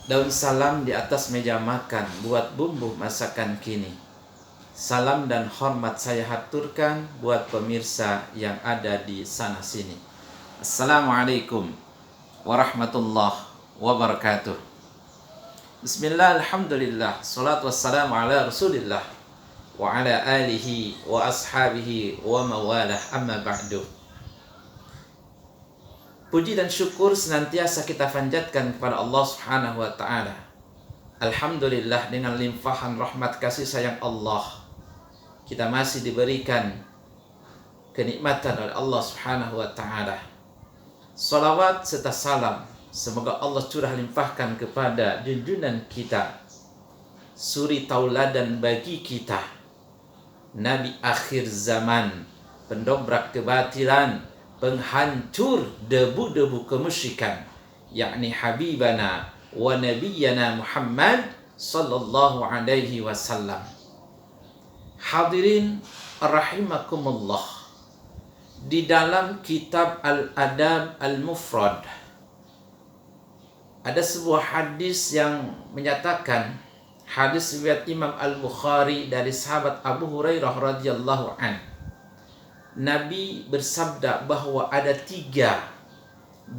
Daun salam di atas meja makan buat bumbu masakan kini. Salam dan hormat saya haturkan buat pemirsa yang ada di sana sini. Assalamualaikum warahmatullahi wabarakatuh. Bismillah, alhamdulillah, salatu wassalamu ala rasulillah wa ala alihi wa ashabihi wa mawalah, amma ba'du. Puji dan syukur senantiasa kita panjatkan kepada Allah Subhanahu wa ta'ala. Alhamdulillah, dengan limpahan rahmat kasih sayang Allah, kita masih diberikan kenikmatan oleh Allah Subhanahu wa ta'ala. Salawat serta salam semoga Allah curah limpahkan kepada junjungan kita, suri tauladan bagi kita, Nabi akhir zaman, pendobrak kebatilan, penghancur debu-debu kemusyrikan, yakni Habibana wa Nabiyyana Muhammad sallallahu alaihi wasallam. Hadirin rahimakumullah, di dalam kitab Al-Adab Al-Mufrad ada sebuah hadis yang menyatakan, hadis riwayat Imam Al-Bukhari dari sahabat Abu Hurairah radhiyallahu anhu, Nabi bersabda bahwa ada 3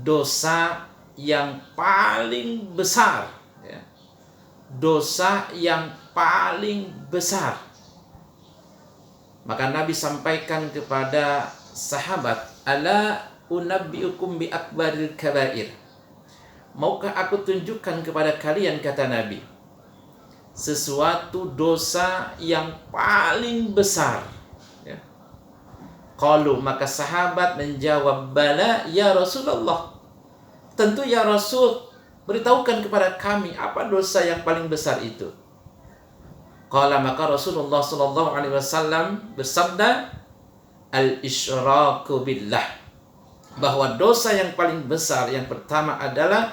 dosa yang paling besar, ya. Dosa yang paling besar. Maka Nabi sampaikan kepada sahabat, ala unabbiukum bi akbaril kabair. Maukah aku tunjukkan kepada kalian, kata Nabi, sesuatu dosa yang paling besar. Qalu, maka sahabat menjawab, bala ya Rasulullah, tentu ya Rasul, beritahukan kepada kami apa dosa yang paling besar itu. Qala, maka Rasulullah sallallahu alaihi wasallam bersabda, al-isyraku billah, bahwa dosa yang paling besar yang pertama adalah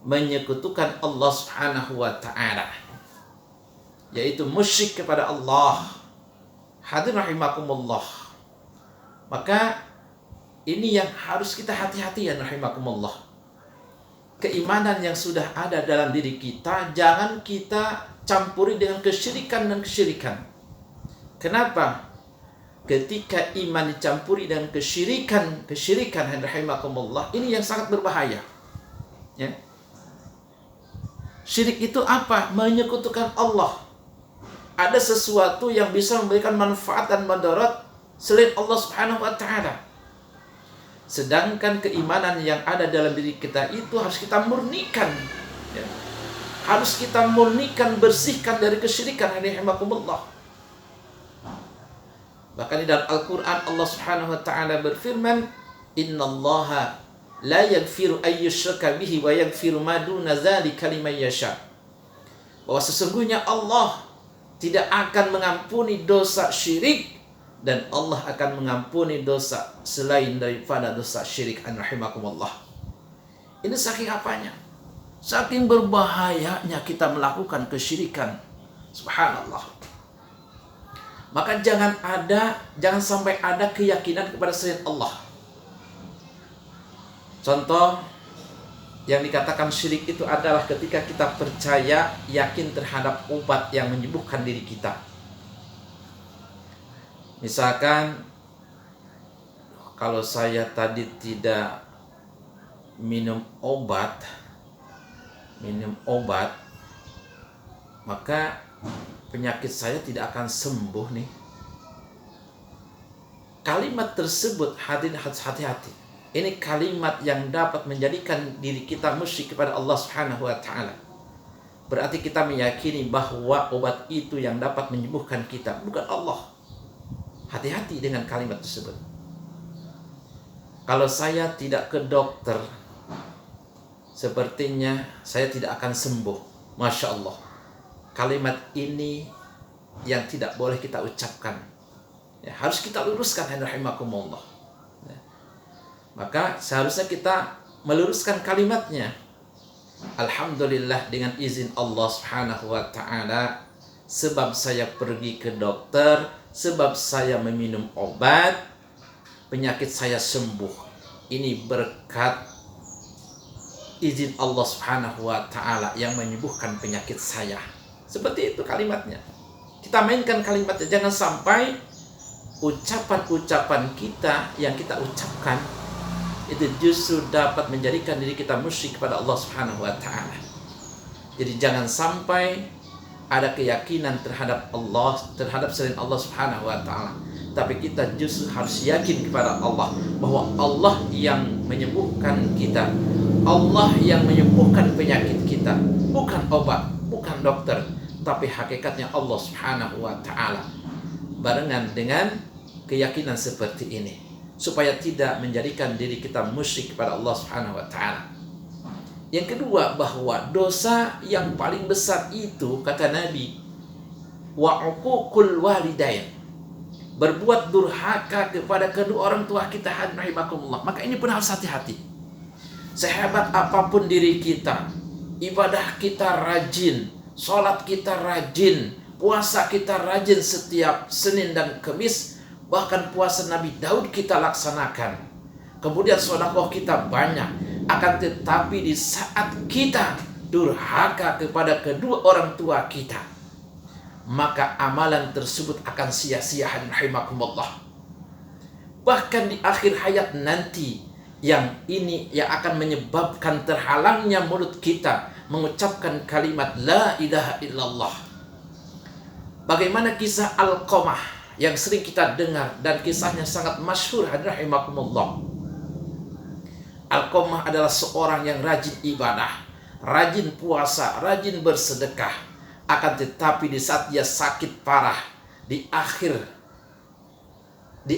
menyekutukan Allah Subhanahu wa ta'ala, yaitu musyrik kepada Allah. Hadirin rahimakumullah, maka ini yang harus kita hati-hati ya rahimakumullah. Keimanan yang sudah ada dalam diri kita jangan kita campuri dengan kesyirikan dan kesyirikan. Kenapa? Ketika iman dicampuri dengan kesyirikan rahimakumullah, ini yang sangat berbahaya. Ya. Syirik itu apa? Menyekutukan Allah. Ada sesuatu yang bisa memberikan manfaat dan madarat selain Allah Subhanahu wa ta'ala. Sedangkan keimanan yang ada dalam diri kita itu harus kita murnikan, ya. Harus kita murnikan, bersihkan dari kesyirikan, rahimakumullah. Bahkan di dalam Al-Quran Allah Subhanahu wa ta'ala berfirman, innallaha la yaghfiru ay yushraka bihi wa yaghfiru ma duna dzalika liman yasha. Bahwa sesungguhnya Allah tidak akan mengampuni dosa syirik, dan Allah akan mengampuni dosa selain daripada dosa syirik, rahimakumullah. Ini saking apanya? Saking berbahayanya kita melakukan kesyirikan. Subhanallah. Maka jangan sampai ada keyakinan kepada selain Allah. Contoh yang dikatakan syirik itu adalah ketika kita percaya, yakin terhadap obat yang menyembuhkan diri kita. Misalkan, kalau saya tadi tidak minum obat, maka penyakit saya tidak akan sembuh nih. Kalimat tersebut, hadirin hati-hati. Ini kalimat yang dapat menjadikan diri kita musyrik kepada Allah Subhanahu wa ta'ala. Berarti kita meyakini bahwa obat itu yang dapat menyembuhkan kita, bukan Allah. Hati-hati dengan kalimat tersebut. Kalau saya tidak ke dokter, sepertinya saya tidak akan sembuh. Masya Allah. Kalimat ini yang tidak boleh kita ucapkan. Ya, harus kita luruskan, rahimakumullah. Ya. Maka seharusnya kita meluruskan kalimatnya. Alhamdulillah, dengan izin Allah Subhanahu wa ta'ala, sebab saya pergi ke dokter, sebab saya meminum obat, penyakit saya sembuh. Ini berkat izin Allah Subhanahu wa Ta'ala yang menyembuhkan penyakit saya. Seperti itu kalimatnya. Kita mainkan kalimatnya. Jangan sampai ucapan-ucapan kita yang kita ucapkan itu justru dapat menjadikan diri kita musyrik kepada Allah Subhanahu wa Ta'ala. Jadi jangan sampai ada keyakinan terhadap Allah, terhadap selain Allah Subhanahu wa Ta'ala, tapi kita justru harus yakin kepada Allah bahwa Allah yang menyembuhkan kita, Allah yang menyembuhkan penyakit kita, bukan obat, bukan dokter, tapi hakikatnya Allah Subhanahu wa Ta'ala. Barengan dengan keyakinan seperti ini, supaya tidak menjadikan diri kita musyrik kepada Allah Subhanahu wa Ta'ala. Yang kedua, bahwa dosa yang paling besar itu, kata Nabi, wa uququl walidain, berbuat durhaka kepada kedua orang tua kita, rahimakumullah. Maka ini pun harus hati-hati. Sehebat apapun diri kita, ibadah kita rajin, sholat kita rajin, puasa kita rajin setiap Senin dan Kamis, bahkan puasa Nabi Daud kita laksanakan, kemudian sedekah kita banyak, akan tetapi di saat kita durhaka kepada kedua orang tua kita, maka amalan tersebut akan sia-sia, rahimakumullah. Bahkan di akhir hayat nanti, yang ini yang akan menyebabkan terhalangnya mulut kita mengucapkan kalimat la ilaha illallah. Bagaimana kisah Alqamah yang sering kita dengar dan kisahnya sangat masyhur, rahimakumullah. Alqamah adalah seorang yang rajin ibadah, rajin puasa, rajin bersedekah. Akan tetapi di saat dia sakit parah, di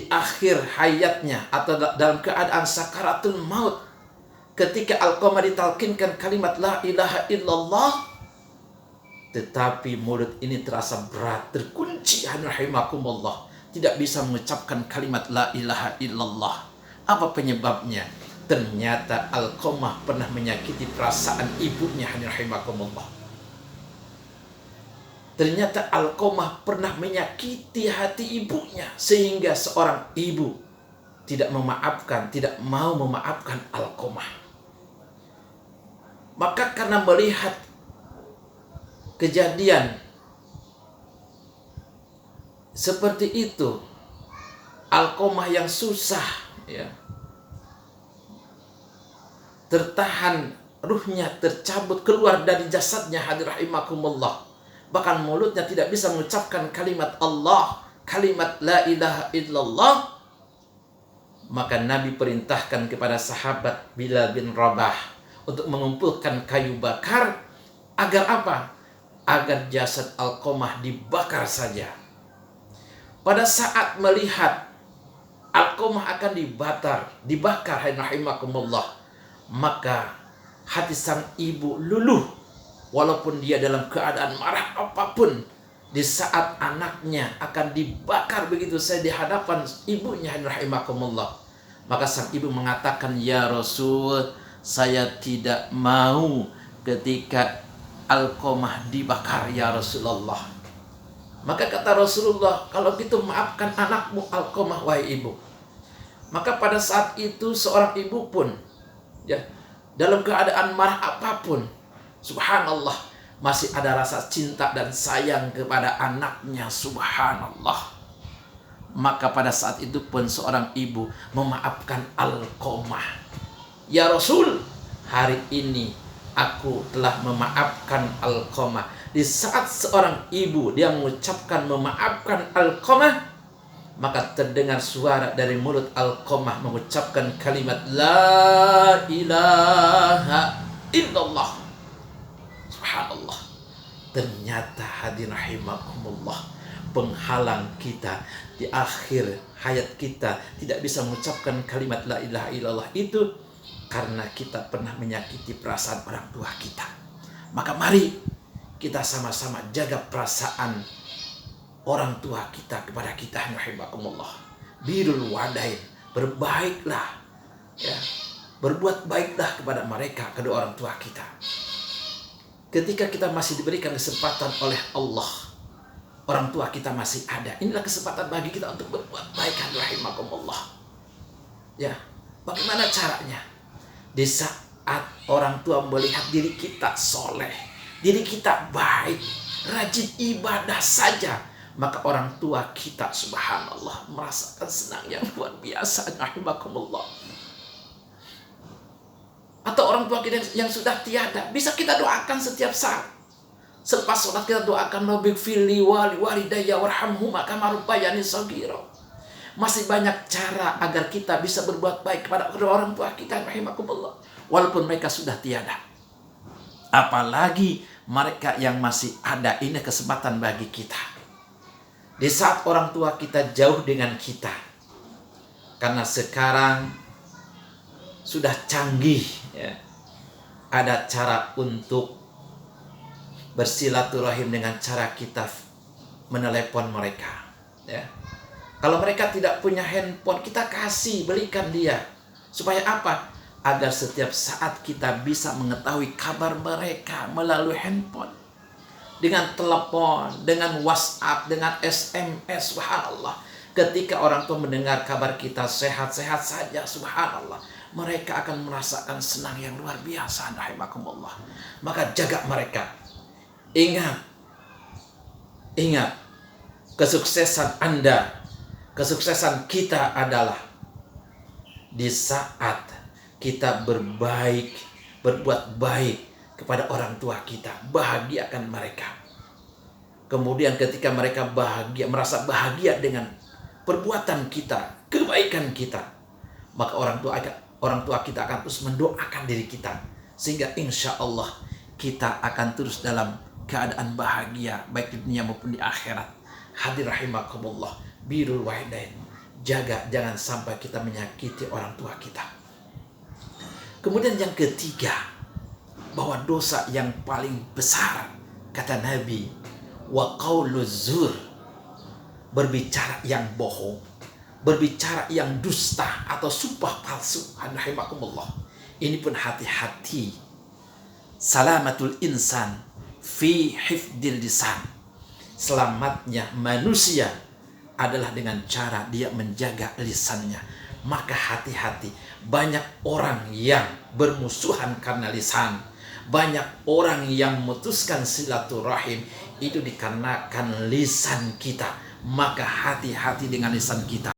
akhir hayatnya atau dalam keadaan sakaratul maut, ketika Alqamah ditalkinkan kalimat la ilaha illallah, tetapi mulut ini terasa berat, terkunci, rahimakumullah, tidak bisa mengucapkan kalimat la ilaha illallah. Apa penyebabnya? Ternyata Alqamah pernah menyakiti perasaan ibunya, rahimakumullah. Ternyata Alqamah pernah menyakiti hati ibunya, sehingga seorang ibu tidak memaafkan, tidak mau memaafkan Alqamah. Maka karena melihat kejadian seperti itu, Alqamah yang susah, ya, tertahan, ruhnya tercabut keluar dari jasadnya, rahimakumullah. Bahkan mulutnya tidak bisa mengucapkan kalimat Allah, kalimat la ilaha illallah. Maka Nabi perintahkan kepada sahabat Bilal bin Rabah untuk mengumpulkan kayu bakar. Agar apa? Agar jasad Alqamah dibakar saja. Pada saat melihat Alqamah akan dibakar, rahimakumullah, maka hati sang ibu luluh, walaupun dia dalam keadaan marah apapun. Di saat anaknya akan dibakar begitu saja di hadapan ibunya, rahimakumullah, maka sang ibu mengatakan, ya Rasul, saya tidak mau ketika Alqamah dibakar, ya Rasulullah. Maka kata Rasulullah, kalau gitu maafkan anakmu Alqamah, wahai ibu. Maka pada saat itu seorang ibu pun, ya, dalam keadaan marah apapun, subhanallah, masih ada rasa cinta dan sayang kepada anaknya, subhanallah. Maka pada saat itu pun seorang ibu memaafkan Alqamah. Ya Rasul, hari ini aku telah memaafkan Alqamah. Di saat seorang ibu dia mengucapkan memaafkan Alqamah, maka terdengar suara dari mulut Alqamah mengucapkan kalimat la ilaha illallah. Subhanallah. Ternyata hadirin rahimakumullah, penghalang kita di akhir hayat kita tidak bisa mengucapkan kalimat la ilaha illallah itu karena kita pernah menyakiti perasaan orang tua kita. Maka mari kita sama-sama jaga perasaan orang tua kita kepada kita, rahimakumullah. Birrul walidain, berbaiklah, ya, berbuat baiklah kepada mereka, kedua orang tua kita. Ketika kita masih diberikan kesempatan oleh Allah, orang tua kita masih ada, inilah kesempatan bagi kita untuk berbuat baik, rahimakumullah. Ya, bagaimana caranya? saat orang tua melihat diri kita soleh, diri kita baik, rajin ibadah saja, maka orang tua kita subhanallah merasakan senang yang luar biasa. Rahimakumullah. Atau orang tua kita yang sudah tiada, bisa kita doakan setiap saat. Selepas sholat kita doakan, Rabbighfirli wali walidayya warhamhuma kama rabbayani shaghira. Masih banyak cara agar kita bisa berbuat baik kepada kedua orang tua kita, rahimakumullah, walaupun mereka sudah tiada. Apalagi mereka yang masih ada, ini kesempatan bagi kita. Di saat orang tua kita jauh dengan kita, karena sekarang sudah canggih, ya, ada cara untuk bersilaturahim dengan cara kita menelepon mereka, ya. Kalau mereka tidak punya handphone, kita kasih, belikan dia. Supaya apa? Agar setiap saat kita bisa mengetahui kabar mereka melalui handphone. Dengan telepon, dengan WhatsApp, dengan SMS, subhanallah. Ketika orang tua mendengar kabar kita sehat-sehat saja, subhanallah, mereka akan merasakan senang yang luar biasa, rahimakumullah. Maka jaga mereka. Ingat, kesuksesan Anda, kesuksesan kita adalah di saat kita berbuat baik kepada orang tua kita, bahagiakan mereka. Kemudian ketika mereka bahagia, merasa bahagia dengan perbuatan kita, kebaikan kita, maka orang tua kita akan terus mendoakan diri kita, sehingga insya Allah kita akan terus dalam keadaan bahagia, baik di dunia maupun di akhirat. Hadir rahimakumullah, birrul walidain, jaga jangan sampai kita menyakiti orang tua kita. Kemudian yang ketiga, bahwa dosa yang paling besar, kata Nabi, wa qauluz zur, berbicara yang bohong, berbicara yang dusta atau sumpah palsu. Rahimakumullah. Ini pun hati-hati. Salamatul insan fi hifdil lisan. Selamatnya manusia adalah dengan cara dia menjaga lisannya. Maka hati-hati, banyak orang yang bermusuhan karena lisan, banyak orang yang memutuskan silaturahim itu dikarenakan lisan kita. Maka hati-hati dengan lisan kita.